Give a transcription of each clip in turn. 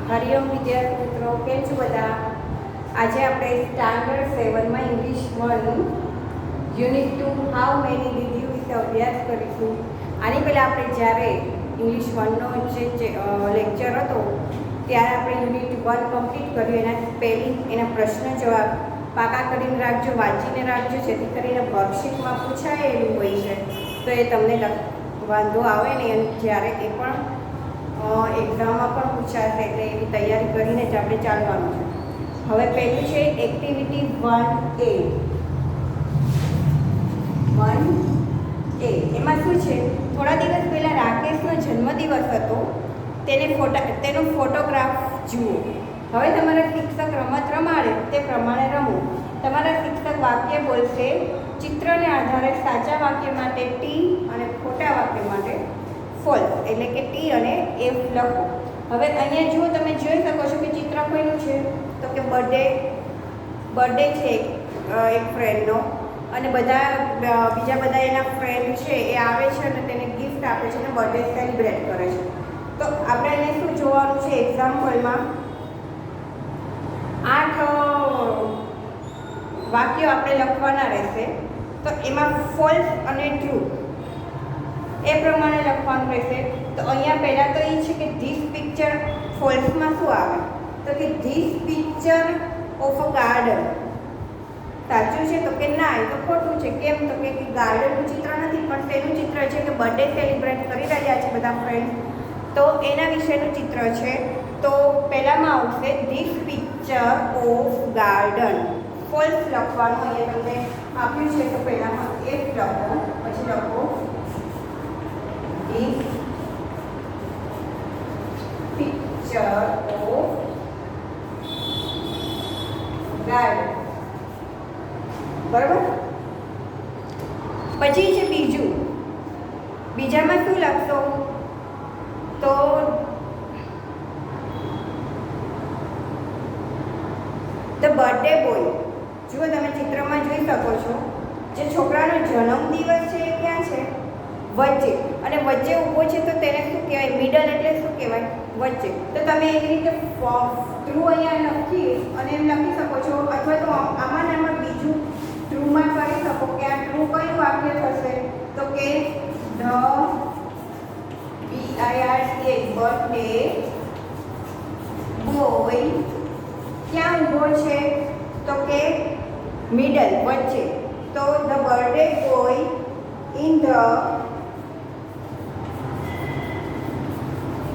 હરિઓમ વિદ્યાર્થી મિત્રો, કેમ છો બધા? આજે આપણે સ્ટાન્ડર્ડ 7માં English 1 unit 2 how many did you વિશે અભ્યાસ કરીશું. આની પહેલાં આપણે જ્યારે ઇંગ્લિશ 1નો જે લેક્ચર હતો ત્યારે આપણે યુનિટ 1 કમ્પ્લીટ કર્યું. એના સ્પેલિંગ, એના પ્રશ્ન જવાબ પાકા કરીને રાખજો, વાંચીને રાખજો, જેથી કરીને વર્કશીટમાં પૂછાયેલું હોય છે તો એ તમને વાંધો આવે નહીં. અને જ્યારે એ પણ એક્ઝામમાં પણ પૂછાશે એટલે એની તૈયારી કરીને જ આપણે ચાલવાનું છે. હવે પહેલું છે એક્ટિવિટી 1A. એમાં શું છે, થોડા દિવસ પહેલાં રાકેશનો જન્મદિવસ હતો. તેનો ફોટોગ્રાફ જુઓ. હવે તમારા શિક્ષક રમત રમાડે તે પ્રમાણે રમો. તમારા શિક્ષક વાક્ય બોલશે. ચિત્રને આધારે સાચા વાક્ય માટે ટી અને ખોટા વાક્ય માટે ફોલ્સ, એટલે કે ટી અને એફ લખો. હવે અહીંયા જુઓ, તમે જોઈ શકો છો કે ચિત્ર કોઈનું છે, તો કે બર્થડે છે એક ફ્રેન્ડનો, અને બીજા બધા એના ફ્રેન્ડ છે એ આવે છે અને તેને ગિફ્ટ આપે છે અને બર્થડે સેલિબ્રેટ કરે છે. તો આપણે એને શું જોવાનું છે, એક્ઝામ્પલમાં 8 વાક્યો આપણે લખવાના રહેશે. તો એમાં ફોલ્સ અને ટ્રુ એ પ્રમાણે લખવાનું રહેશે. તો અહીંયા પહેલાં તો એ છે કે ધીસ પિક્ચર, ફોલ્સમાં શું આવે તો કે this picture of a garden. સાચું છે તો કે ના, એ તો ખોટું છે. કેમ તો કે ગાર્ડનનું ચિત્ર નથી, પણ તેનું ચિત્ર છે કે બર્થડે સેલિબ્રેટ કરી રહ્યા છે બધા ફ્રેન્ડ, તો એના વિશેનું ચિત્ર છે. તો પહેલાંમાં આવશે this picture of garden. False લખવાનું અહીંયા તમને આપ્યું છે, તો પહેલાંમાં એફ લખો, પછી લખો ધીસ પિક્ચર ઓફ ગાર્ડન. બરાબર. પછી છે બીજામાં શું લખશો, તો ધ બર્થડે બોય. જુઓ, તમે ચિત્રમાં જોઈ શકો છો, જે છોકરાનો જન્મદિવસ છે એ ક્યાં છે? વચ્ચે. અને વચ્ચે ઊભો છે તો તેને શું કહેવાય? મિડલ. એટલે શું કહેવાય? વચ્ચે. તો તમે એવી રીતે ટ્રુ અહીંયા લખી અને એમ લખી શકો છો, અથવા તો આમાં બીજું ટ્રુમાં કરી શકો કે આ ટ્રુ કયું વાક્ય થશે, તો કે ધ બર્થડે બોય ક્યાં ઊભો છે, તો કે મિડલ, વચ્ચે. તો the birthday boy in the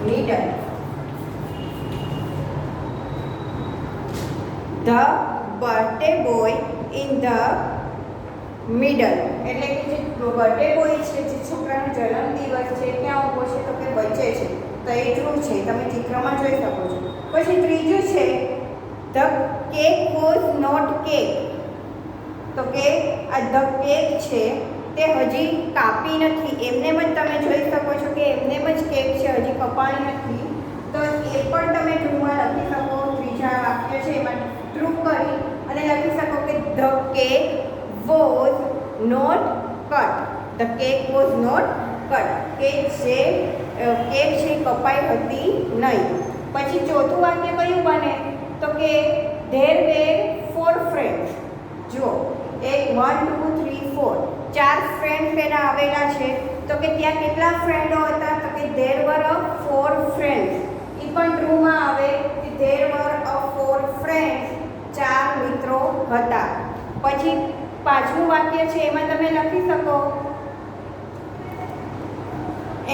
middle. The birthday boy in the middle, એટલે કે જે બર્થડે બોય છે, જે છોકરાનો જન્મદિવસ છે, ક્યાં ઊભો છે, તો કે વચ્ચે છે. તો એ ટ્રુ છે, તમે ચિત્રમાં જોઈ શકો છો. પછી ત્રીજું છે the cake was not cake. તો કે આ ધ કેક છે તે હજી કાપી નથી. એમનેમ જ તમે જોઈ શકો છો કે એમનેમ જ કેક છે, હજી કપાણી નથી. તો એ પણ તમે ટ્રુમાં લખી શકો. ત્રીજા વાક્ય છે એમાં ટ્રુ કરી અને લખી શકો કે the cake was not cut. The cake was not cut. Cake છે કપાઈ હતી નહીં. પછી ચોથું વાક્ય કયું બને, તો કે ધેર વેર 4 ફ્રેન્ડ્સ. જુઓ, 1 2 3 4 4 ફ્રેન્ડ્સ એના આવેલા છે. તો કે ત્યાં કેટલા ફ્રેન્ડો હતા, તો કે ધેર વર 4 ફ્રેન્ડ્સ. એ પણ ટ્રુમાં આવે કે ધેર વર 4 ફ્રેન્ડ્સ. 4 મિત્રો હતા. પછી પાંચમું વાક્ય છે એમાં તમે લખી શકો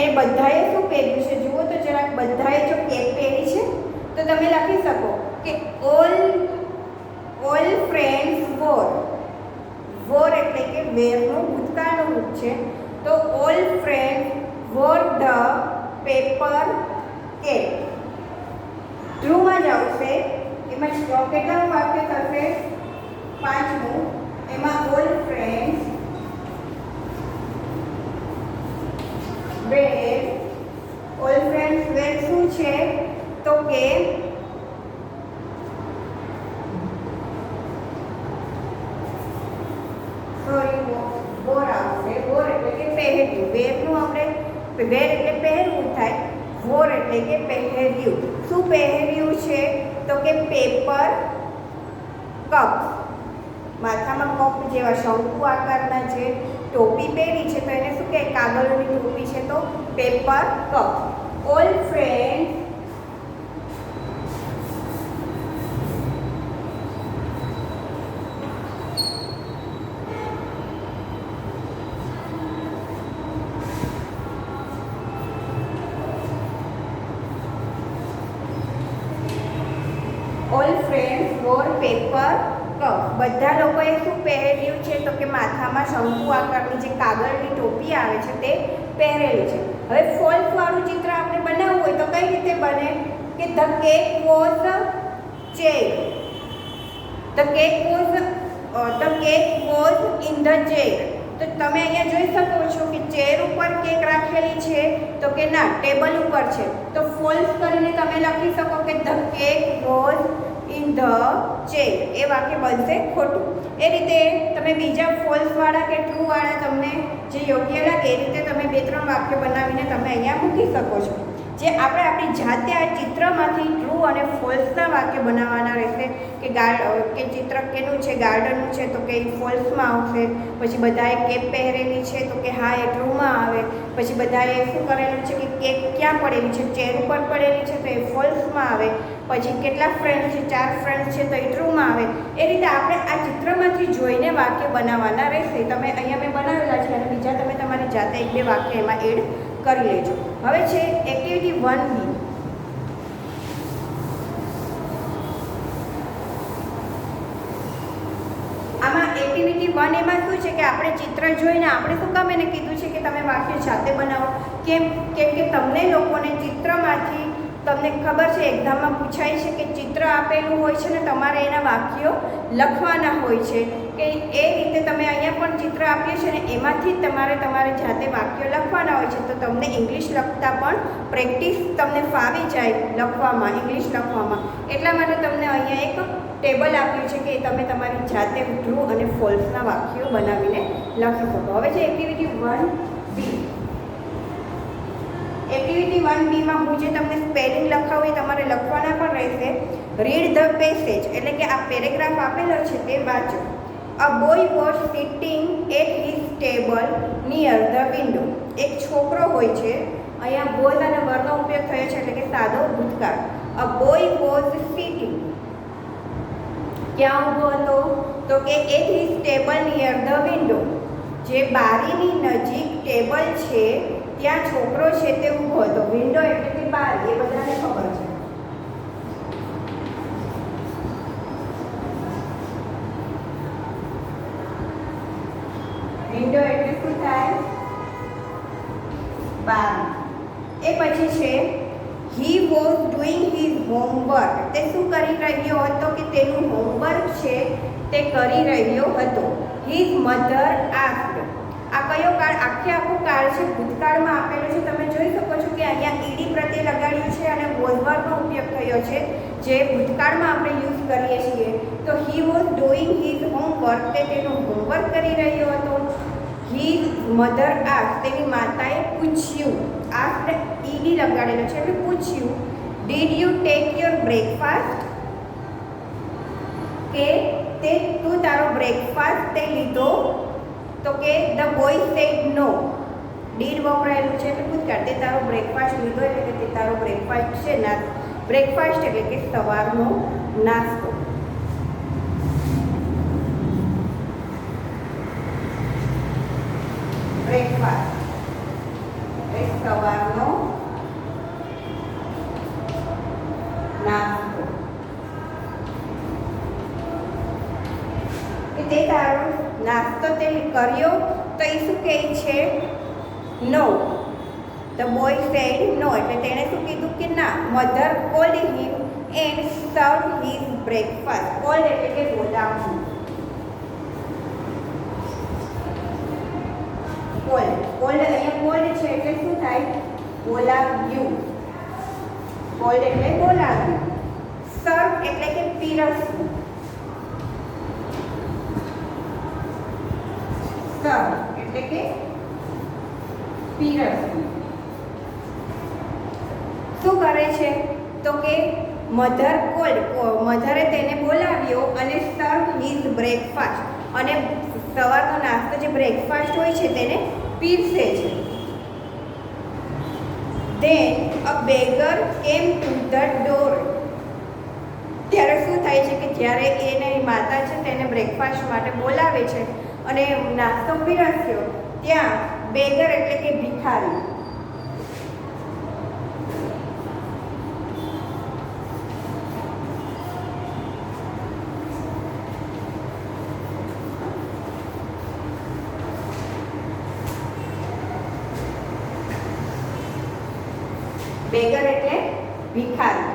એ બધાએ શું પહેર્યું છે. જુઓ તો જરાક, બધાએ જો કેપ પહેરી છે તો તમે લખી શકો કે ઓલ ફ્રેન્ડ્સ વોર એટલે કે વેરનું ભૂતકાળનું રૂપ છે. તો all friends wore the paper cap. ટ્રુમાં જ આવશે. એમાં કેટલા વાક્ય થશે? પાંચમું. એમાં ઓલ ફ્રેન્ડ્સ વેર શું છે, તો કે વોર આવશે. વોર એટલે કે પહેર્યું. વેરનું આપણે વેર એટલે પહેરવું થાય, વોર એટલે એટલે કે પહેર્યું. શું પહેર્યું છે? તો કે પેપર કપ. માથામાં કપ જેવા શંકુ આકારના જે ટોપી પહેરી છે તો એને શું કહે? કાગળની ટોપી છે તો paper cup. All friends all friends war paper cup. બધા લોકોએ શું પહેર્યું છે? તો કે માથામાં શંકુ આકારની જે કાગળની ટોપી આવે છે તે પહેરેલી છે. હવે ફોલ્સ વાળું ચિત્ર આપણે બનાવવું હોય તો કઈ રીતે બને? કે the cake was chair. The cake was in the chair. તો તમે અહીંયા જોઈ શકો છો કે ચેર ઉપર કેક રાખેલી છે તો કે ના, ટેબલ ઉપર છે. તો ફોલ્સ કરીને તમે લખી શકો કે the cake was in the chair. એ વાક્ય બનશે ખોટું. એ રીતે તમે બીજા ફોલ્સ વાળા કે ટ્રુ વાળા તમને જે યોગ્ય લાગે એ રીતે તમે 2-3 વાક્ય બનાવીને તમે અહીંયા મૂકી શકો છો. જે આપણે આપણી જાતે આ ચિત્રમાંથી ટ્રુ અને ફોલ્સના વાક્ય બનાવવાના રહેશે. કે ચિત્ર કેનું છે? ગાર્ડનનું છે તો કે એ ફોલ્સમાં આવશે. પછી બધાએ કેપ પહેરેલી છે તો કે હા, એ ટ્રુમાં આવે. પછી બધાએ શું કરેલું છે કે કેક ક્યાં પડેલી છે? ચેર ઉપર પડેલી છે તો એ ફોલ્સમાં આવે. પછી કેટલા ફ્રેન્ડ્સ છે? 4 ફ્રેન્ડ્સ છે તો એ ટ્રુમાં આવે. એ રીતે આપણે આ ચિત્રમાંથી જોઈને વાક્ય બનાવવાના રહેશે. તમે અહીંયા મેં બનાવેલા છે અને બીજા તમે તમારી જાતે 1-2 વાક્ય એમાં એડ કરી લેજો. હવે છે એક્ટિવિટી 1B. આમાં એક્ટિવિટી 1 એમાં શું છે કે આપણે ચિત્ર જોઈને આપણે શું કામ એને કીધું છે કે તમે વાક્ય જાતે બનાવો? કેમ કે તમને લોકોને ચિત્રમાંથી, તમને ખબર છે એક્ઝામમાં પૂછાય છે કે ચિત્ર આપેલું હોય છે ને તમારે એના વાક્યો લખવાના હોય છે. કે એ રીતે તમે અહીંયા પણ ચિત્ર આપ્યું છે ને એમાંથી જ તમારે જાતે વાક્યો લખવાના હોય છે. તો તમને ઇંગ્લિશ લખતા પણ પ્રેક્ટિસ તમને ફાવી જાય લખવામાં, ઇંગ્લિશ લખવામાં. એટલા માટે તમને અહીંયા એક ટેબલ આપ્યું છે કે તમે તમારી જાતે ટ્રુ અને ફોલ્સના વાક્યો બનાવીને લખી શકો. હવે છે એક્ટિવિટી 1B. એક્ટિવિટી 1B માં હું જે તમને સ્પેલિંગ લખાવું એ તમારે લખવાના પણ રહેશે. રીડ ધ પેસેજ એટલે કે આ પેરેગ્રાફ આપેલો છે તે વાંચો. A boy was sitting at his table near the window. એક છોકરો હોય છે. અહીંયા વોઝ અને વરનો ઉપયોગ થયો છે એટલે કે સાદો ભૂતકાળ. A boy was sitting. ક્યાં ઊભો હતો? તો કે at his table near the window. જે બારીની નજીક ટેબલ છે ત્યાં છોકરો છે તે ઊભો હતો. વિન્ડો એટલે કે બારી, એ બધાને ખબર છે. વિન્ડો એટલે શું થાય? બારી. એ પછી છે હી વોઝ ડુઈંગ હિઝ હોમવર્ક. તે શું કરી રહ્યો હતો? કે તેનું હોમવર્ક છે તે કરી રહ્યો હતો. His mother asked. આ કયો કાળ? આખો કાળ છે ભૂતકાળમાં આપેલો છે. તમે જોઈ શકો છો કે અહીંયા ઈડી પ્રત્યે લગાડ્યું છે અને વોઝવરનો ઉપયોગ થયો છે જે ભૂતકાળમાં આપણે યુઝ કરીએ છીએ. તો he was doing his homework. તે તેનું હોમવર્ક કરી રહ્યો હતો. His mother asked. તેની માતાએ પૂછ્યું. આસ્ક્ડ ઈડી લગાડેલો છે એટલે પૂછ્યું. Did you take your breakfast. કે તું તારો બ્રેકફાસ્ટ તે લીધો? તો કે the boy said no. Did વપરાયેલું છે એટલે ભૂતકાળ. તે તારો બ્રેકફાસ્ટ લીધો એટલે કે તે તારો બ્રેકફાસ્ટ છે. બ્રેકફાસ્ટ એટલે કે સવારનો નાસ્તો. બ્રેકફાસ્ટ એ સવારનો નાસ્તો. કે તે તારો નાસ્તો તે કર્યો? તો એ શું કહે છે? નો. ધ બોય સેડ નો એટલે તેણે શું કીધું કે ના. મધર કોલ્ડ હિમ એન્ડ સર્વ હિઝ બ્રેકફાસ્ટ. કોલ્ડ એટલે કે બોલાવવું. કોલ્ડ અહીંયા કોલ્ડ છે એટલે શું થાય? બોલાવ્યું. કોલ્ડ એટલે બોલાવ્યું. સર્વ એટલે કે પીરસવું. સર્વ એટલે કે પીરસવું. શું શું કરે છે તો કે મધરે તેને બોલાવ્યો અને સર્વ હિઝ બ્રેકફાસ્ટ, અને સવારનો નાસ્તો જે બ્રેકફાસ્ટ હોય છે તેને પીરસે છે. Then a beggar came to the door. ત્યારે શું થાય છે કે જ્યારે એની માતા છે તેને બ્રેકફાસ્ટ માટે બોલાવે છે અને નાસ્તો પીરસ્યો, ત્યાં બેગર એટલે કે ભિખારી, બેગર એટલે ભિખારી.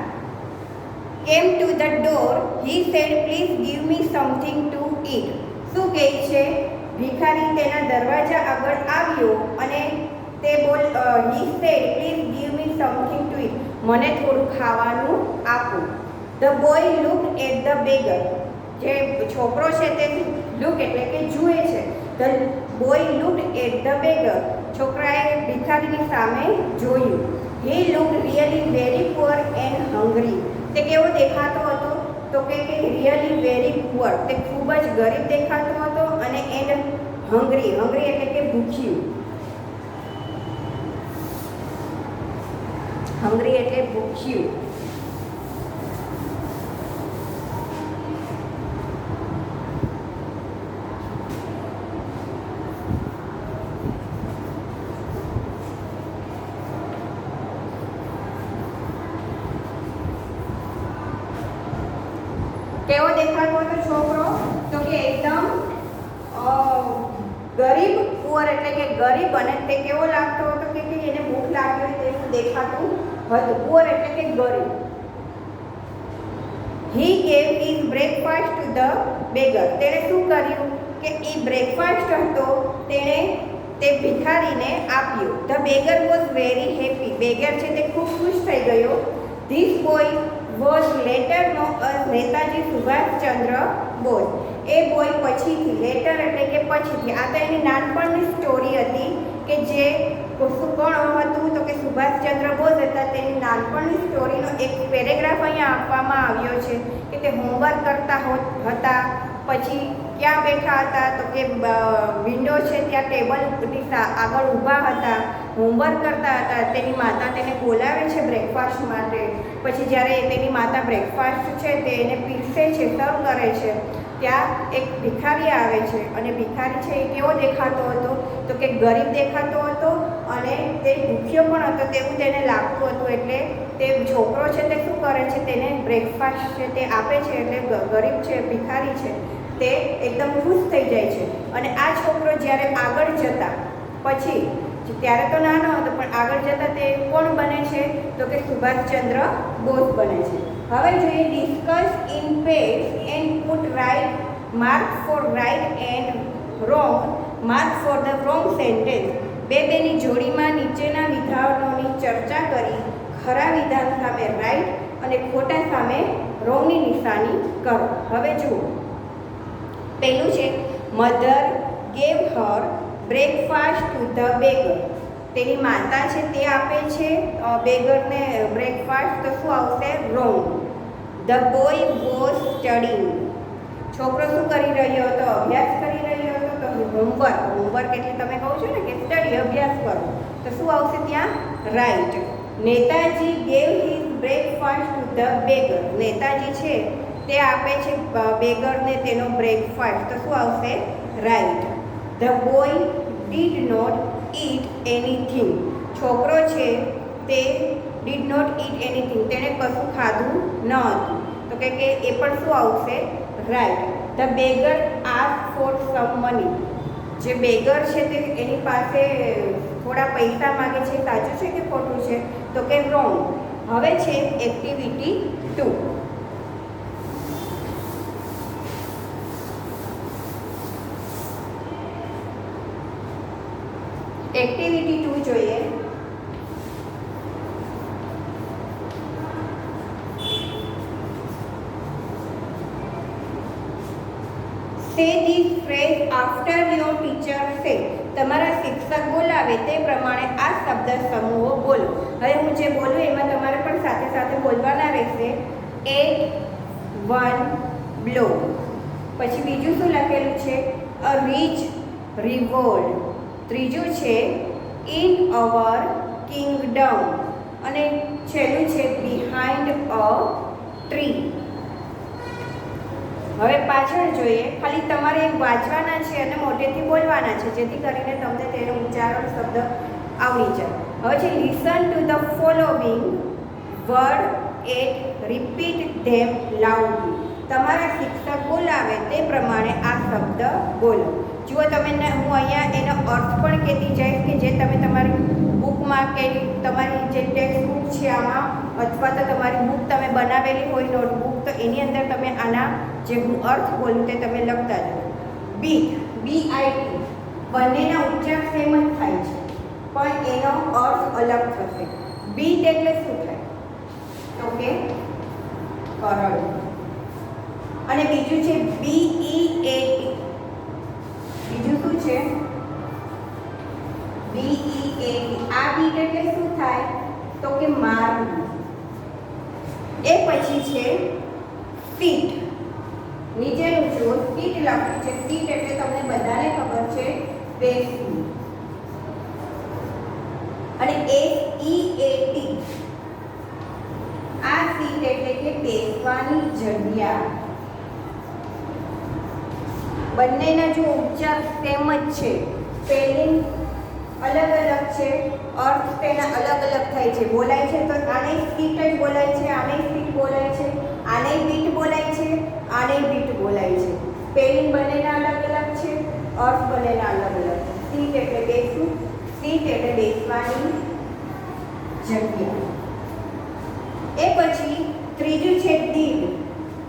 Came to the door, he said please give me something to ઈટ. શું કહે છે? ભિખારી તેના દરવાજા આગળ આવ્યો અને તે he said please give me something to eat, મને થોડું ખાવાનું આપો. The boy look at the beggar, જે છોકરો છે તે લુક એટલે કે જુએ છે. The boy look at the beggar, છોકરાએ ભિખારીની સામે જોયું. He looked really very poor and hungry. તે કેવો દેખાતો હતો તો કે really very poor, તે ખૂબ જ ગરીબ દેખાતો હતો, અને and hungry એટલે કે ભૂખ્યું. hungry એટલે ભૂખ્યું. કેવો દેખાતો હતો છોકરો તો કે એકદમ ગરીબ, પુઅર એટલે કે ગરીબ, અને તે કેવો લાગતો હતો કે એને ભૂખ લાગી હોય તેવું દેખાતું હતું. પુઅર એટલે કે ગરીબ. હી gave his breakfast to the beggar, તેણે શું કર્યું કે એ બ્રેકફાસ્ટ હતો તેણે તે ભિખારીને આપ્યો. The beggar was very happy, beggar છે તે ખૂબ ખુશ થઈ ગયો. ધીસ બોય વોઝ લેટર નો નેતાજી સુભાષચંદ્ર બોઝ. એ બોય પછીથી, લેટર એટલે કે પછીથી, આ તો એની નાનપણની સ્ટોરી હતી કે જે કોણ હતું તો કે સુભાષચંદ્ર બોઝ હતા. તેની નાનપણની સ્ટોરીનો એક પેરેગ્રાફ અહીંયા આપવામાં આવ્યો છે કે તે હોમવર્ક કરતા હતા, પછી ક્યાં બેઠા હતા તો કે વિન્ડો છે ત્યાં ટેબલની આગળ ઊભા હતા, હોમવર્ક કરતા હતા. તેની માતા તેને બોલાવે છે બ્રેકફાસ્ટ માટે. પછી જ્યારે તેની માતા બ્રેકફાસ્ટ છે તે એને પીરસે છે, સર્વ કરે છે, ત્યાં એક ભિખારી આવે છે, અને ભિખારી છે એ કેવો દેખાતો હતો તો કે ગરીબ દેખાતો હતો, અને તે ભૂખ્યો પણ હતો તેવું તેને લાગતું હતું. એટલે તે છોકરો છે તે શું કરે છે, તેને બ્રેકફાસ્ટ છે તે આપે છે, એટલે ગરીબ છે, ભિખારી છે, તે એકદમ ખુશ થઈ જાય છે. અને આ છોકરો જ્યારે આગળ જતા પછી, ત્યારે તો નાનો હતો પણ આગળ જતાં તે કોણ બને છે તો કે સુભાષચંદ્ર બોઝ બને છે. હવે જોઈએ discuss in page and put right mark for right and wrong mark for the wrong sentence. બેની જોડીમાં નીચેના વિધાનોની ચર્ચા કરી ખરા વિધાન સામે રાઇટ અને ખોટા સામે રોંગની નિશાની કરો. હવે જુઓ, પહેલું છે mother gave Har breakfast to the beggar. તેની માતા છે તે આપે છે બેગરને બ્રેકફાસ્ટ, તો શું આવશે? Wrong. The boy was studying. છોકરો શું કરી રહ્યો હતો? અભ્યાસ કરી રહ્યો હતો, તો હોમવર્ક. હોમવર્ક એટલે તમે કહો છો ને કે સ્ટડી, અભ્યાસ કરો, તો શું આવશે ત્યાં? Right. Netaji gave his breakfast to the beggar. Netaji છે તે આપે છે બેગરને તેનો બ્રેકફાસ્ટ, તો શું આવશે? Right. The boy did not eat anything. છોકરો છે તે ડીડ નોટ ઈટ એનીથિંગ, તેણે કશું ખાધું ન હતું, તો કે એ પણ શું આવશે? Right. The beggar ask for some money. જે બેગર છે તે એની પાસે થોડા પૈસા માગે છે, સાચું છે કે ખોટું છે? તો કે રોંગ. હવે છે એક્ટિવિટી 2. એક્ટિવિટી 2 જોઈએ. Say this phrase after your teacher say. તમારા શિક્ષક બોલાવે તે પ્રમાણે આ શબ્દ સમૂહો બોલો. હવે હું જે બોલું એમાં તમારે પણ સાથે સાથે બોલવાના રહેશે. 8 1 blow. પછી બીજું શું લખેલું છે? A rich reward. ત્રીજું છે ઇન અવર કિંગડમ. અને છેલ્લું છે બિહાઇન્ડ અ ટ્રી. હવે પાછળ જોઈએ. ખાલી તમારે વાંચવાના છે અને મોટેથી બોલવાના છે, જેથી કરીને તમને તેનું ઉચ્ચારણ શબ્દ આવડી જાય. હવે છે listen to the following word at repeat them loudly. તમારા શિક્ષક બોલાવે તે પ્રમાણે આ શબ્દ બોલો. જુઓ તમે, હું અહીંયા એનો અર્થ પણ કહેતી જઈશ કે જે તમે તમારી બુકમાં કે તમારી જે ટેક્સ્ટ બુક છે આમાં, અથવા તો તમારી બુક તમે બનાવેલી હોય નોટબુક, તો એની અંદર તમે આના જે હું અર્થ બોલું તે તમે લખતા જાઓ. બીટ BIT બંનેના ઉચ્ચાર સેમ જ થાય છે, પણ એનો અર્થ અલગ થશે. બીટ એટલે શું થાય? તો કે કરડ. અને બીજું છે BEAT. બીજું શું છે? BEAT. આ બીટ એટલે શું થાય? તો કે મારવું. એ પછી છે સીટ. નીચેનું જુઓ, સીટ લખ્યું છે. સીટ એટલે તમને બધાને ખબર છે બેસવું. અને SEAT. આ સીટ એટલે કે બેસવાની જગ્યા. બંનેના જો ઉચ્ચાર સેમ જ છે, સ્પેલિંગ અલગ અલગ છે, અર્થ તેના અલગ અલગ થાય છે. બોલાય છે તો આને સીટ જ બોલાય છે, આને સીટ બોલાય છે, આને બીટ બોલાય છે, આને બીટ બોલાય છે. સ્પેલિંગ બંનેના અલગ અલગ છે, અર્થ બંનેના અલગ અલગ છે. સીટ એટલે બેસવું, સીટ એટલે બેસવાની જગ્યા. એ પછી ત્રીજું છે ડીડ.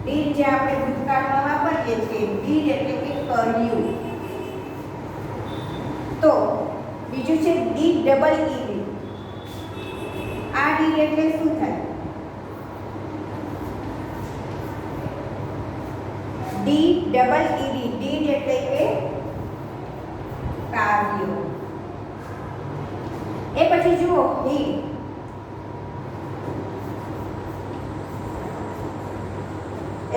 ડીડ જે આપણે ભૂતકાળમાં વાપરીએ છીએ. ડીડ એટલે કે કર્યું. તો બીજું છે DEED. આ ડીડ એટલે શું થાય? DEED. ડીડ એટલે કે કાર્ય. એ પછી જુઓ હીડ.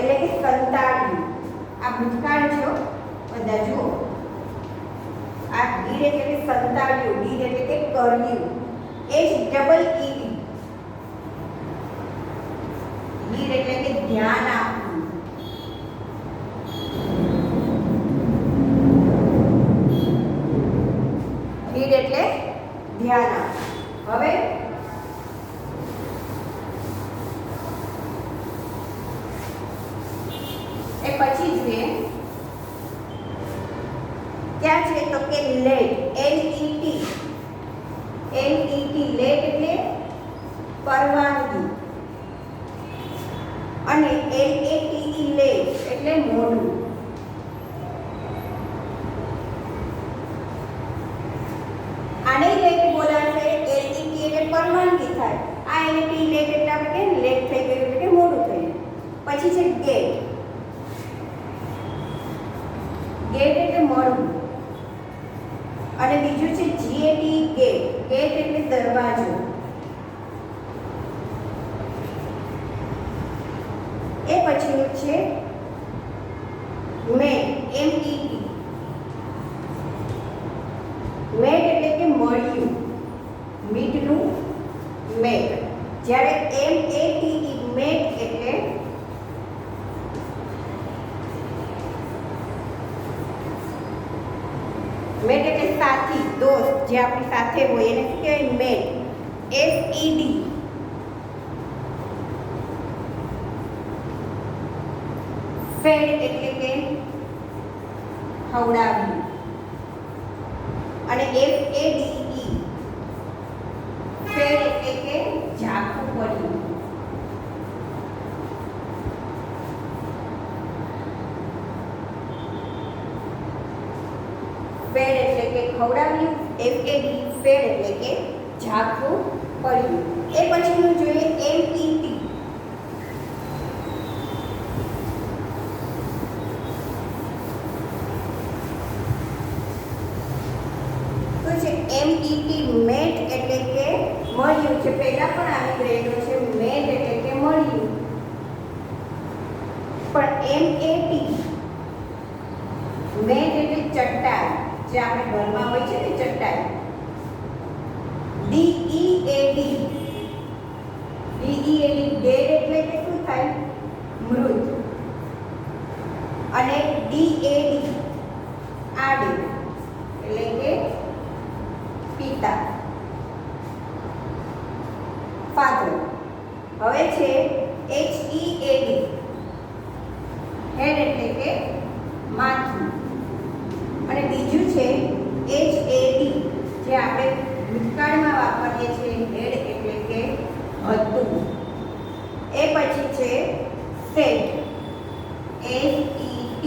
એટલે કે સંતાડ્યું. આ ભૂતકાળ છે, બધા જુઓ. આ ડીડ એટલે કે સંતાડ્યું, ડીડ એટલે કે કર્યું. HEED. ડીડ એટલે કે ધ્યાન આપવું. ડીડ એટલે ધ્યાન આપવું. હવે એ પછી જોઈએ ક્યાં છે તો કે લેટ. LET. લેટ એટલે પરવાનગી. અને LATE લેટ એટલે મોડું. આને લેટ બોલાશે. LET એટલે પરવાનગી થાય. આ LAT લેટ એટલે આપણે કે લેટ થઈ ગયું એટલે કે મોડું થયું. પછી છે ગેટ. ગેટ એટલે મળવું. અને બીજું છે GAT ગેટ. ગેટ એટલે દરવાજો. એ પછીનું છે મેટ. MET. મેટ એટલે કે મળ્યું. મીટનું મેટ. જ્યારે MATE મેટ એટલે મેટ એટલે સાથી, દોસ્ત, જે આપણી સાથે હોય એને શું કહેવાય? મેટ. FED. ફેડ એટલે કે ખવડાવ્યું. અને FADE. ફેડ એટલે કે ઝાખું પડ્યું. ફેડ એટલે કે ખવડાવ્યું. FAD ફેડ એટલે કે ઝાખું પડ્યું. એ પછીનું જોઈએ MET. મેટ એટલે કે મળ્યું છે. પહેલા પણ આવી ગયેલું છે. મેટ એટલે કે મળ્યું. પણ મેટ એટલે ચટાઈ, જે આપણે ઘરમાં હોય છે ને ચટાઈ. DEAD એટલે કે શું થાય? મૃત. અને DAD આડે એટલે કે પિતા, ફાધર. હવે છે HEAD હેડ એટલે કે માથું. અને બીજું છે HAD જે આપણે ભૂતકાળમાં વાપરીએ છીએ, હેડ એટલે કે હતું. એ પછી છે સેટ, SET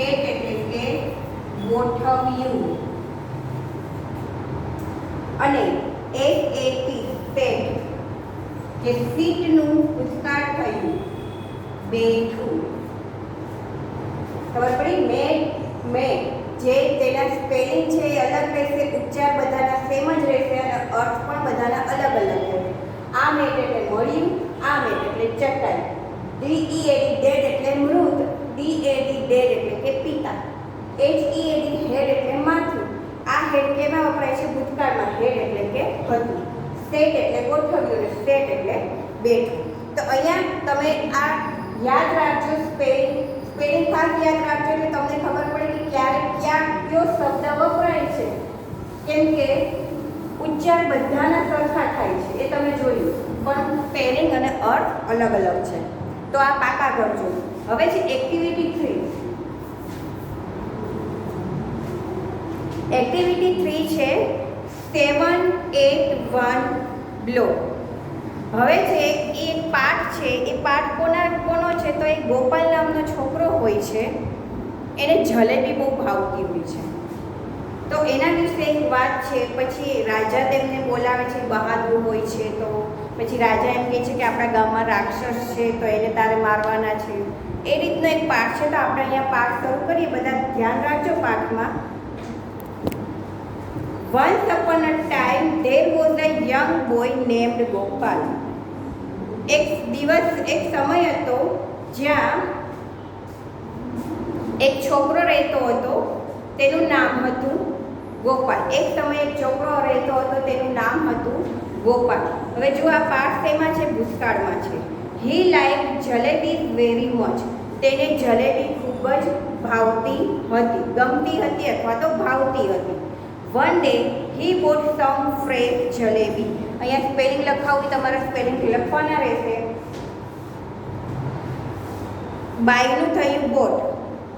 એટલે કે ગોઠવ્યું. અને SAT સેટ જે સીટનું ભૂતકાળ થયું, બેઠું. ખબર પડી? મેટ જે તેના સ્પેલિંગ છે એ અલગ રહેશે, ઉચ્ચાર બધાના સેમ જ રહેશે અને અર્થ પણ બધાના અલગ અલગ રહેશે. આ મેટ એટલે મળ્યું, આ મેટ એટલે ચટાઈ. DEAD ડેડ એટલે મૃત, DAD ડેડ એટલે કે પિતા, HEAD હેડ એટલે માથું. આ હેડ કેમાં વપરાય છે? ભૂતકાળમાં. હેડ એટલે કે હતું. સેટ એટલે ગોઠવ્યું અને સેટ એટલે બેઠું. તો અહીંયા તમે આ યાદ રાખજો. સ્પેલિંગ ખાસ યાદ રાખજો એટલે તમને ખબર પડે કે ક્યારે કયો શબ્દ વપરાય છે. કેમ કે ઉચ્ચાર બધાના સરખા થાય છે, એ તમે જોયું, પણ સ્પેલિંગ અને અર્થ અલગ અલગ છે. તો આ પાકા કરજો. હવે છે એક્ટિવિટી 3. એક્ટિવિટી 3 છે 781 બ્લો. હવે છે એ પાઠ છે, એ પાઠ કોનો છે? તો એ ગોપાલ નામનો છોકરો હોય છે, એને જલેબી બહુ ભાવતી હોય છે. તો એના વિશે એક વાત છે. પછી રાજા તેમને બોલાવે છે, બહાદુર હોય છે. તો પછી રાજા એમ કહે છે કે આપણા ગામમાં રાક્ષસ છે, તો એને તારે મારવાના છે. એ રીતનો એક પાઠ છે. તો આપણે અહીંયા પાઠ શરૂ કરીએ. બધા ધ્યાન રાખજો પાઠમાં. Once upon a time there was a young boy named Gopal. એક સમય હતો જ્યાં એક છોકરો રહેતો હતો, તેનું નામ હતું ગોપાલ. એક સમય એક છોકરો રહેતો હતો, તેનું નામ હતું ગોપાલ. હવે જો આ પાઠ તેમાં છે, ભૂતકાળમાં છે. He liked jalebi very much. તેને જલેબી ખૂબ જ ભાવતી હતી, ગમતી હતી અથવા તો ભાવતી હતી. One day he bought some fresh jalebi. અહીંયા સ્પેલિંગ લખાવું, તમારા સ્પેલિંગ લખવાના રહેશે. બાયનું થયું બોટ.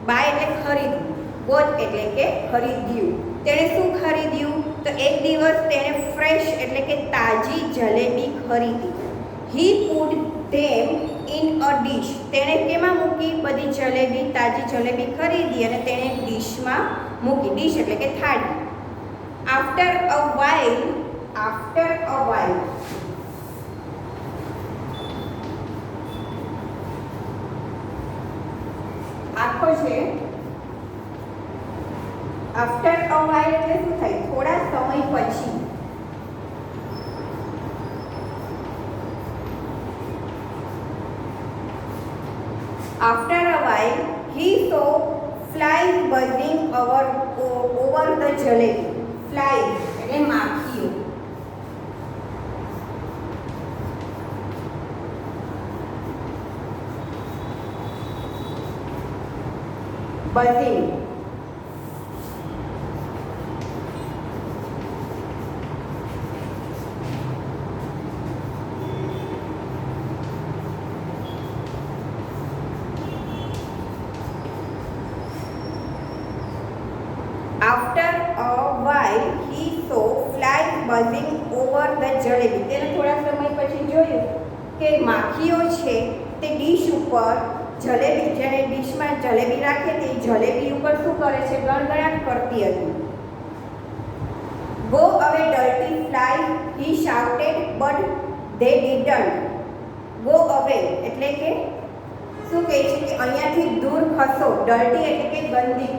બાય એટલે ખરીદવું, બોટ એટલે કે ખરીદ્યું. તેણે શું ખરીદ્યું? તો એક દિવસ તેણે ફ્રેશ એટલે કે તાજી જલેબી ખરીદી. He put them in a dish. તેણે કેમાં મૂકી? બધી જલેબી, તાજી જલેબી ખરીદી અને તેણે ડીશમાં મૂકી. ડીશ એટલે કે થાળી. After a while આખો છે. After a while એટલે શું થાય? થોડા સમય પછી. After a while he saw flies buzzing over the jalebi. Flies એટલે માખીઓ. Buzzing. After a while he saw flies buzzing over the jalebi. તેને થોડા સમય પછી જોયું કે માખીઓ છે તે ડીશ ઉપર જલેબી, જેને ડીશમાં જલેબી રાખે તે જલેબી ઉપર શું કરે છે? ગણગણાટ કરતી હતી. Go away dirty fly, he shouted, but they didn't. Go away એટલે કે શું કહે છે કે અહીંયાથી દૂર ખસો. ડર્ટી એટલે કે ગંદી.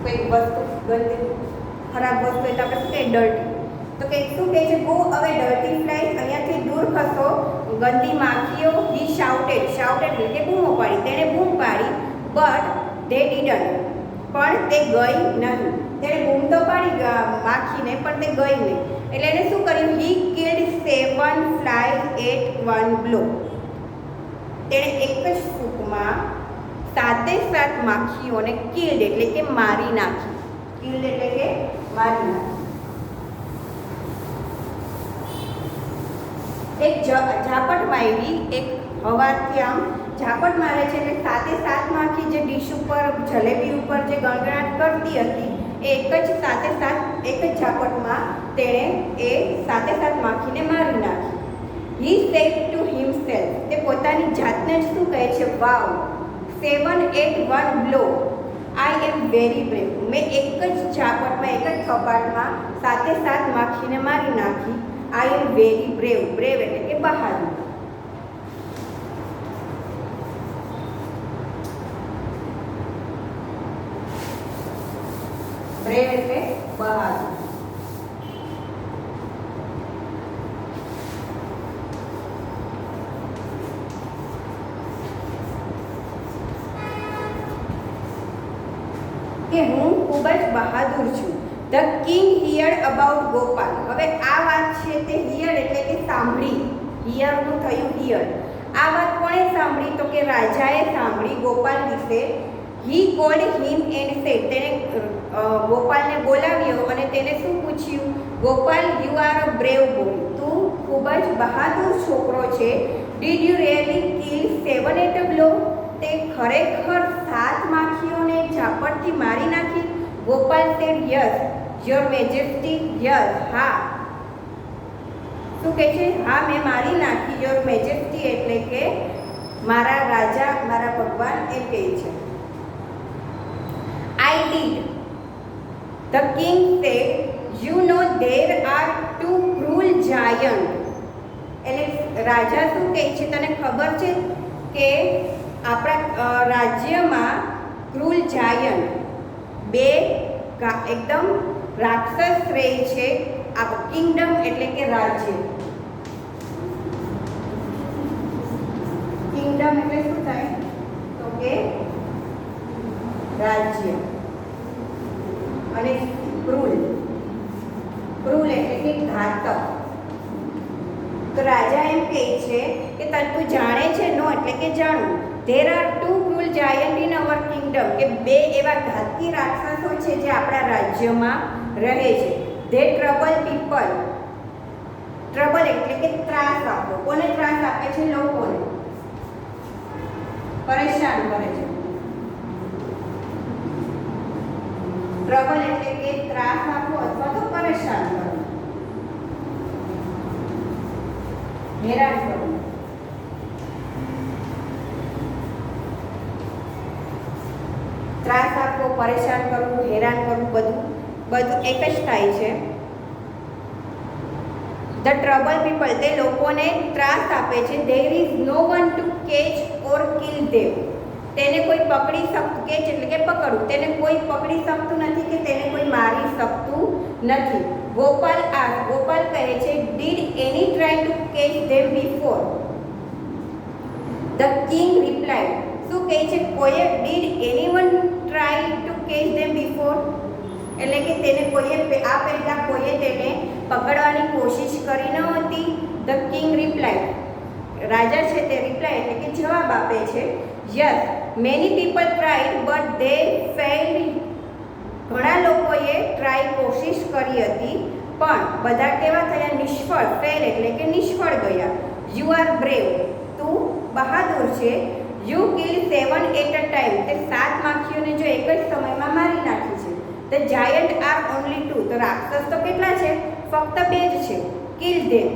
કંઈક વસ્તુ ગંદી ખરાબ વસ્તુ એટલે આપણે શું કહીએ ડર્ટી, તો કે શું કહે છે ગો અવે ડર્ટી ફ્લાય, અહીંયાથી દૂર ખસો ગંદી માખીઓ. હી શાઉટેડ, શાઉટેડ એટલે કે બૂમો પાડી, તેણે બૂમ પાડી. બટ ધે ડીડન્ટ, પણ તે ગઈ નહીં. તેણે બૂમ તો પાડી માખીને પણ તે ગઈ નહીં, એટલે એને શું કર્યું? He killed 7 fly at one blow. તેણે એક જ ફૂંકમાં 7 માખીઓને કિલ્ડ એટલે કે મારી નાખી. કિલ્ડ એટલે કે મારી નાખી. એક ઝાપટ મારી, એક હવાથી આમ ઝાપટ મારે છે એટલે 7 માખી જે ડીશ ઉપર જલેબી ઉપર જે ગણગણાટ કરતી હતી એ એક જ 7 એક જ ઝાપટમાં તેણે એ 7 માખીને મારી નાખી. હી સેડ ટુ હિમસેલ્ફ, તે પોતાની જાતને જ શું કહે છે? વાવ, 7 at one blow, I am very brave. મેં એક જ ઝાપટમાં એક જ થપાટમાં 7 માખીને મારી નાખી. આઈ એમ વેરી બ્રેવ, બ્રેવ એટલે કે બહાદુર. બ્રેવ એટલે બહાદુર. કે હું ખૂબ જ બહાદુર છું. The king heard about Gopal. હવે આ વાત છે તે હિયર્ડ એટલે કે સાંભળી, હિયરનું થયું હિયર. આ વાત કોણે સાંભળી? તો કે રાજાએ સાંભળી ગોપાલ વિશે. He called him and said, તેણે ગોપાલને બોલાવ્યો અને તેને શું પૂછ્યું? Gopal, you are a brave boy, તું ખૂબ જ બહાદુર છોકરો છે. Did you really kill 7 at a blow, તે ખરેખર 7 માખીઓને ઝાપટથી મારી નાખી? Gopal said yes your majesty, yes હા. શું કહે છે? હા મેં મારી નાખી. યોર મેજેસ્ટી એટલે કે મારા રાજા, મારા ભગવાન એમ કહે છે. I did. The king said you know there are 2 cruel giant. એટલે રાજા શું કહે છે? તને ખબર છે કે આપણા રાજ્યમાં ક્રૂલ જાયન્ટ, 2 એકદમ રાક્ષસ રહે છે. આ કિંગડમ એટલે કે રાજ્ય. કિંગડમ એટલે શું થાય? તો કે રાજ્ય. અને ક્રૂલ, ક્રૂલ એટલે કે ઘાતક. તો રાજા એમ કહે છે કે તું જાણે છે? નો એટલે કે જાણું. There are 2 cruel giant in our kingdom, કે 2 એવા ઘાતકી રાક્ષસો છે જે આપણા રાજ્યમાં રહે છે. They trouble people. ટ્રબલ એટલે કે ત્રાસ આપવો. કોને ત્રાસ આપે છે? લોકોને પરેશાન કરે છે. ટ્રબલ એટલે કે ત્રાસ આપવો અથવા તો પરેશાન કરવું, હેરાન કરવું. ત્રાસ આપવો, પરેશાન કરવું, હેરાન કરવું, બધું એક જ થાય છે. ધ ટ્રબલ પીપલ, તે લોકોને ત્રાસ આપે છે. There is no one to catch or kill them, તેને કોઈ પકડી શકતું, કેચ એટલે કે પકડવું, તેને કોઈ પકડી શકતું નથી કે તેને કોઈ મારી શકતું નથી. ગોપાલ કહે છે did any try to catch them before? The king replied, શું કહે છે? કોઈએ did anyone try to catch them before, એટલે કે તેને કોઈએ આ પહેલાં કોઈએ તેને પકડવાની કોશિશ કરી ન હતી. ધ કિંગ રિપ્લાઇડ, રાજા છે તે રિપ્લાય એટલે કે જવાબ આપે છે. Yes many people tried but they failed. ઘણા લોકોએ ટ્રાય કોશિશ કરી હતી પણ બધા કેવા થયા? નિષ્ફળ. ફેલ એટલે કે નિષ્ફળ ગયા. યુ આર બ્રેવ, તું બહાદુર છે. You kill 7 at a time, તે 7 માખીઓને જો એક જ સમયમાં મારી નાખી છે. ધ જાયન્ટ આર ઓનલી 2, તો રાક્ષસ તો કેટલા છે? ફક્ત 2 જ છે. Kill them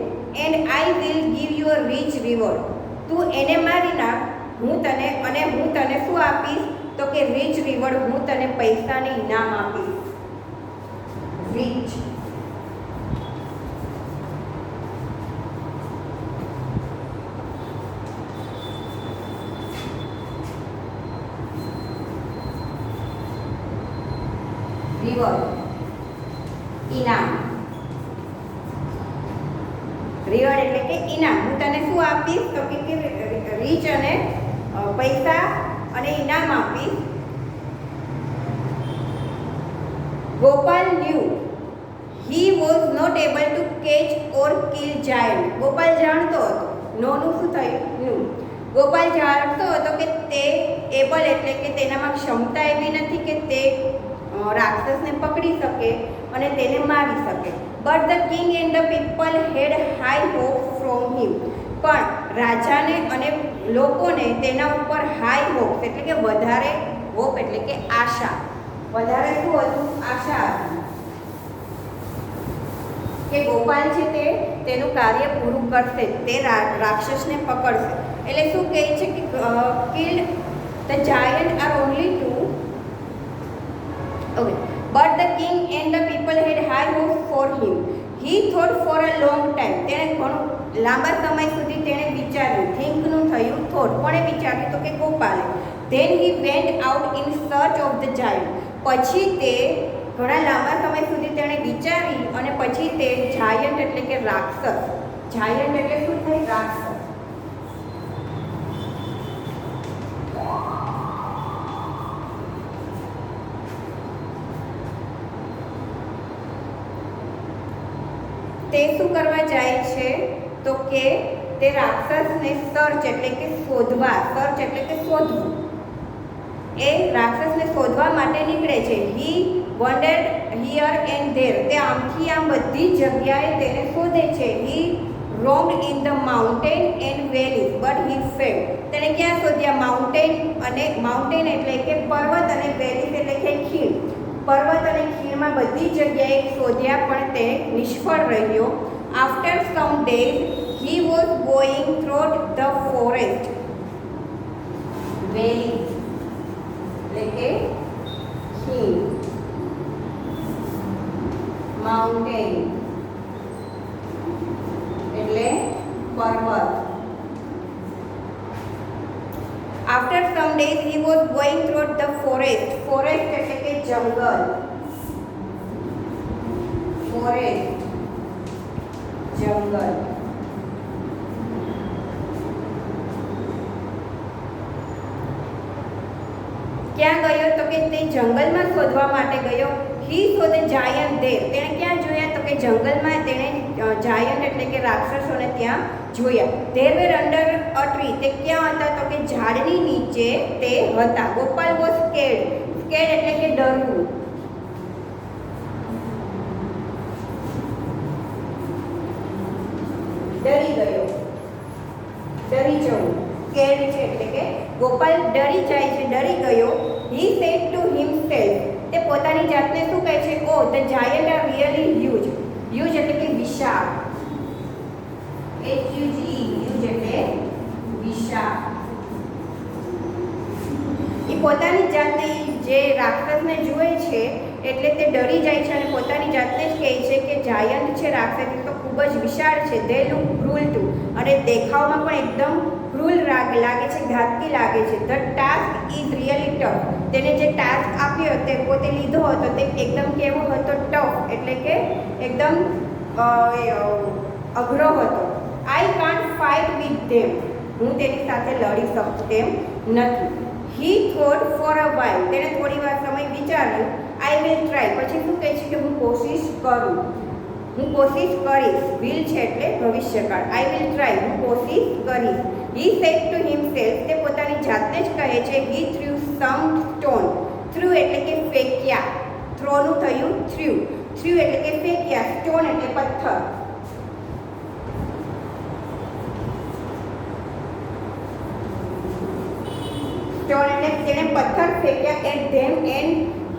and I will give you a rich reward, તું એને મારી નાખ, હું તને શું આપીશ? તો કે રીચ રિવોર્ડ, હું તને પૈસાની ઇનામ આપીશ. રીચ. રિવોર્ડ, ઇનામ. રિવોર્ડ એટલે કે ઇનામ. હું તને શું આપીશ તો કે રીચ અને પૈસા અને ઇનામ આપીશ. Gopal knew he was not able to catch or kill giant. Gopal જાણતો હતો, નોનું શું થયું? નું. ગોપાલ જાણતો હતો કે તે એબલ એટલે કે તેનામાં ક્ષમતા એવી નથી કે તે રાક્ષસને પકડી શકે અને તેને મારી શકે. But the king and the people had high hope from him. પણ રાજાને અને લોકોને તેના ઉપર હાઈ હોપ એટલે કે વધારે હોપ એટલે કે આશા. વધારે શું હતું? આશા હતી કે ગોપાલ છે તે તેનું કાર્ય પૂરું કરશે, તે રાક્ષસને પકડશે. એટલે શું કહે છે કે killed the giant are only two. Okay, but the king and the people had high hope for him. He thought for a long time. તેણે ઘણું લાંબા સમય સુધી તેણે વિચાર્યું. થિંકનું થયું થોટ. કોણે વિચાર્યું? તો કે ગોપાલે. Then he went out in search of the giant. પછી તે ઘણા લાંબા સમય સુધી તેણે વિચારી અને પછી તે જાયન્ટ એટલે કે રાક્ષસ. જાયન્ટ એટલે શું થાય? રાક્ષસ. તે શું કરવા જાય છે તો કે તે રાક્ષસને સર્ચ એટલે કે શોધવા. સર્ચ એટલે કે શોધવું. એ રાક્ષસને શોધવા માટે નીકળે છે. He wandered here and there. તે આમથી આમ બધી જગ્યાએ તેને શોધે છે. He roamed in the mountain and valleys but he failed. તેણે ક્યાં શોધ્યા? માઉન્ટેન એટલે કે પર્વત અને વેલીઝ એટલે કે ખીણ. પર્વત અને ખીણમાં બધી જગ્યાએ શોધ્યા પણ તે નિષ્ફળ રહ્યો. After some days he was going through the forest valleys એટલે કે ખીણ, માઉન્ટેન એટલે પર્વત. After some days he was going through the forest. Forest એટલે કે જંગલ. Forest જંગલ. ક્યાં ગયો તો કે તે જંગલમાં શોધવા માટે ગયો. હી સો ધ જાયન્ટ ધેર. તેણે ક્યાં જોયા તો કે જંગલમાં તેણે જાયન્ટ એટલે કે રાક્ષસોને ત્યાં જોયા. There were under a tree. તે ક્યાં હતા તો કે ઝાડની નીચે તે હતા. Gopal was scared. સ્કેર્ડ એટલે કે ડરવું. ડરી ગયો, ડરી જવું. સ્કેર્ડ છે એટલે કે ગોપાલ ડરી જાય છે, ડરી ગયો. He said to himself. તે પોતાની જાતને શું કહે છે? Oh the giant are really huge. Huge એટલે કે વિશાળ. H-U-G-E. હ્યુજ એટલે વિશાળ. એ પોતાની જાતને જે રાક્ષસને જુએ છે એટલે તે ડરી જાય છે અને પોતાની જાતને જ કહે છે કે જાયન્ટ છે રાક્ષસ તો ખૂબ જ વિશાળ છે. દે લુક ક્રૂલ ટુ. અને દેખાવમાં પણ એકદમ ક્રૂલ લાગે છે, ઘાતકી લાગે છે. The task is really tough. તેને જે ટાસ્ક આપ્યો તે પોતે લીધો હતો તે એકદમ કેવો હતો? ટફ એટલે કે એકદમ અઘરો હતો. I can't fight with them. હું તેની સાથે લડી શકું તેમ નથી. હી થોટ ફોર અ વાઇલ. તેણે થોડી વાર સમય વિચાર્યું. I will try. પછી શું કહે છે કે હું કોશિશ કરું, હું કોશિશ કરીશ. વિલ છે એટલે ભવિષ્યકાળ. I will try. હું કોશિશ કરીશ. હી સેડ ટુ હિમસેલ્ફ. તે પોતાની જાતને જ કહે છે. હી થ્રુ સમ સ્ટોન. થ્રુ એટલે કે ફેંક્યા. થ્રોનું થયું થ્રુ. થ્રુ એટલે કે ફેંક્યા. સ્ટોન એટલે પથ્થર. સ્ટોન એટલે તેણે પથ્થર ફેંક્યા at them and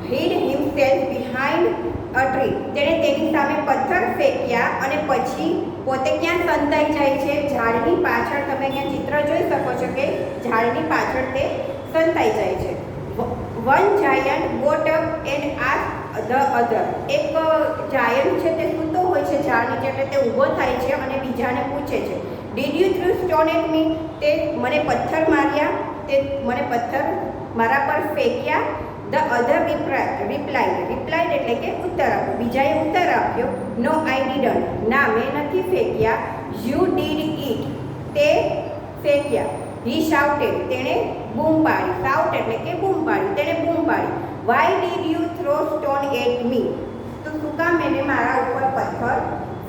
hid himself behind a tree. તેણે તેની સામે પથ્થર ફેંક્યા અને પછી પોતે ક્યાં સંતાઈ જાય છે? ઝાડની પાછળ. તમે અહીંયા ચિત્ર જોઈ શકો છો કે ઝાડની પાછળ તે સંતાઈ જાય છે. One giant got up and asked the other. એક જાયન્ટ છે તે સૂતો હોય છે ઝાડ નીચે એટલે તે ઊભો થાય છે અને બીજાને પૂછે છે, did you throw stone at me. તે મને પથ્થર માર્યા, તે મને પથ્થર મારા પર ફેંક્યા. ધ અધર રિપ્લાઇડ એટલે કે ઉત્તર આપ્યો. બીજાએ ઉત્તર આપ્યો, નો આઈ ડીડન્ટ, ના મેં નથી ફેંક્યા. યુ ડીડ ઇટ, તે ફેંક્યા. હી શાઉટેડ, તેણે બૂમ પાડી. શાઉટ એટલે કે બૂમ પાડી, તેણે બૂમ પાડી. Why did you throw stone at me, તો શું કામ એને મારા ઉપર પથ્થર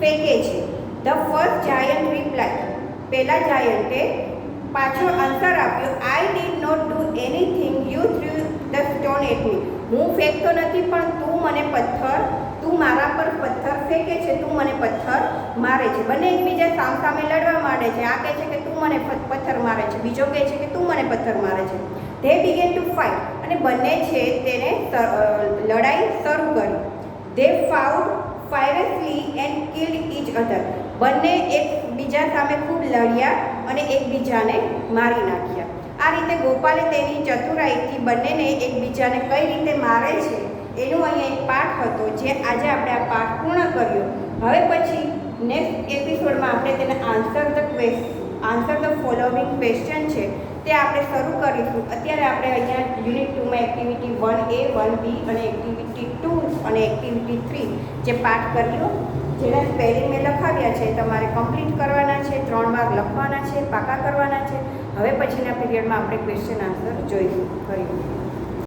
ફેંકે છે. ધ ફર્સ્ટ જાયન્ટ રિપ્લાય, પહેલા જાયન્ટે પાછો આન્સર આપ્યો, I did not do anything, you throw the stone at me, હું ફેંકતો નથી પણ તું મારા પર પથ્થર ફેંકે છે, તું મને પથ્થર મારે છે. બંને એકબીજા સામસામે લડવા માંડે છે. આ કહે છે કે તું મને પથ્થર મારે છે, બીજો કહે છે કે તું મને પથ્થર મારે છે. ધે બિગેન ટુ ફાઇટ, અને બંને છે તેને લડાઈ શરૂ કરી. They fought fiercely and killed each other, બંને એકબીજા સામે ખૂબ લડ્યા અને એકબીજાને મારી નાખ્યા. આ રીતે ગોપાલે તેની ચતુરાઈથી બંનેને એકબીજાને કઈ રીતે મારે છે એનો અહીંયા એક પાઠ હતો, જે આજે આપણે આ પાઠ પૂર્ણ કર્યો. હવે પછી નેક્સ્ટ એપિસોડમાં આપણે તેને આન્સર ધ ફોલોવિંગ ક્વેશ્ચન છે તે આપણે શરૂ કરીશું. અત્યારે આપણે અહીંયા યુનિટ 2માં એક્ટિવિટી 1A 1B અને એક્ટિવિટી 2 અને એક્ટિવિટી 3 જે પાઠ કર્યો, જેના સ્પેલિંગ મેં લખાવ્યા છે, તમારે કમ્પ્લીટ કરવાના છે, 3 વાર લખવાના છે, પાકા કરવાના છે. હવે પછીના પીરિયડમાં આપણે ક્વેશ્ચન આન્સર જોઈશું.